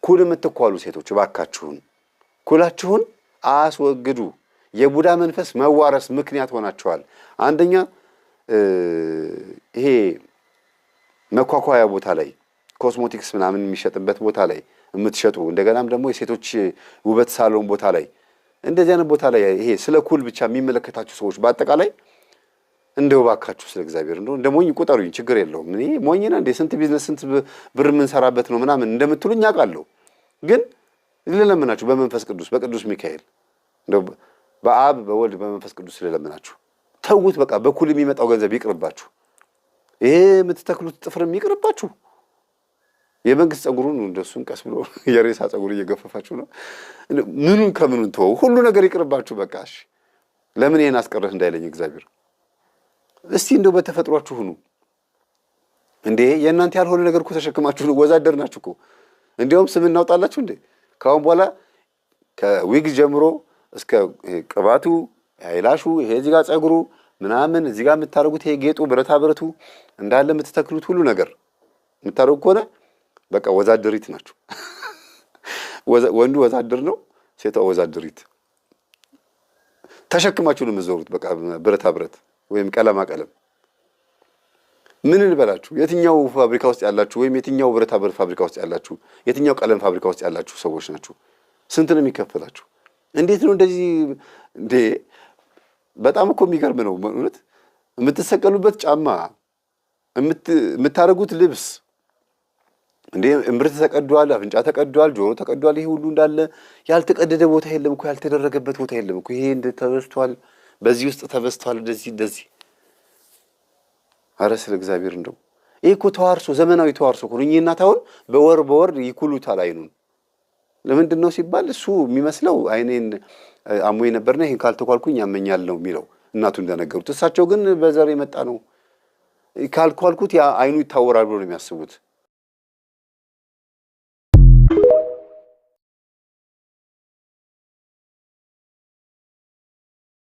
ኩል የምትኳሉ ሴቶች እባካችሁን ኩላችሁን አስወግዱ። የቡዳ መንፈስ መዋረስ ምክንያት ሆናችኋል። አንደኛ ይሄ መኳኳያ ቦታ ላይ ኮስሞቲክስ ምናምን የሚሸጥበት ቦታ ላይ የምትሸጡ እንደገናም ደግሞ የሴቶች ውበት ሳሎን ቦታ ላይ እንደዚህ አይነት ቦታ ላይ ይሄ ስለ ኩል ብቻ የሚመለከታችሁ ሰዎች በአጠቃላይ እንደው ባካችሁ ስለ እግዚአብሔር እንደ ሞኝ ቁጠሩኝ፣ ችግር የለውም። እኔ ሞኝ ነኝ እንደ ስንት ቢዝነስ ስንት ብር የምንሰራበት ነው ምናምን እንደምትሉኝ አውቃለሁ። ግን ልለምናችሁ በመንፈስ ቅዱስ በቅዱስ ሚካኤል እንደው በአብ በወልድ በመንፈስ ቅዱስ ልለምናችሁ ተውት። በቃ በኩል የሚመጣው ገንዘብ ይቅርባችሁ። ይሄ የምትተክሉት ጥፍርም ይቅርባችሁ። የመንግስት ጸጉሩን እንደሱን ቀስ ብሎ የሬሳ ጸጉር እየገፈፋችሁ ነው። ምኑን ከምኑን ተው፣ ሁሉ ነገር ይቅርባችሁ። በቃ እሺ፣ ለምን ይሄን አስቀረህ እንዳይለኝ እግዚአብሔር። እስቲ እንደው በተፈጥሯችሁ ሁኑ እንዴ! የእናንተ ያልሆነ ነገር እኮ ተሸክማችሁ ነው። ወዛደር ናችሁ እኮ። እንዲያውም ስም እናውጣላችሁ እንዴ! ካሁን በኋላ ከዊግ ጀምሮ እስከ ቅባቱ አይላሹ፣ ይሄ እዚህ ጋር ጸጉሩ ምናምን እዚህ ጋር የምታደርጉት ይሄ ጌጡ ብረታ ብረቱ እንዳለ የምትተክሉት ሁሉ ነገር የምታደርጉ ከሆነ በቃ ወዛደሪት ናችሁ። ወንዱ ወዛደር ነው፣ ሴቷ ወዛደሪት። ተሸክማችሁ ነው የምትዞሩት። በቃ ብረታ ብረት ወይም ቀለማ ቀለም። ምን እንበላችሁ? የትኛው ፋብሪካ ውስጥ ያላችሁ ወይም የትኛው ብረታ ብረት ፋብሪካ ውስጥ ያላችሁ የትኛው ቀለም ፋብሪካ ውስጥ ያላችሁ ሰዎች ናችሁ? ስንት ነው የሚከፈላችሁ? እንዴት ነው እንደዚህ እንዴ? በጣም እኮ የሚገርም ነው እውነት። የምትሰቀሉበት ጫማ፣ የምታደርጉት ልብስ እንዴ እምብርት ተቀዷል፣ አፍንጫ ተቀዷል፣ ጆሮ ተቀዷል። ይሄ ሁሉ እንዳለ ያልተቀደደ ቦታ የለም እኮ፣ ያልተደረገበት ቦታ የለም እኮ። ይሄ እንደ ተበስቷል፣ በዚህ ውስጥ ተበስቷል፣ እንደዚህ። ኧረ ስለ እግዚአብሔር እንደው ይሄ እኮ ተዋርሶ ዘመናዊ ተዋርሶ እኮ ነው። እኚህ እናት አሁን በወር ይኩሉታል አይኑን። ለምንድን ነው ሲባል እሱ የሚመስለው አይኔን አሞኝ ነበርና ይሄን ካልተኳልኩኝ ያመኛል ነው የሚለው እናቱ እንደነገሩት። እሳቸው ግን በዘር የመጣ ነው ካልኳልኩት ያ አይኑ ይታወራል ብሎ ነው የሚያስቡት።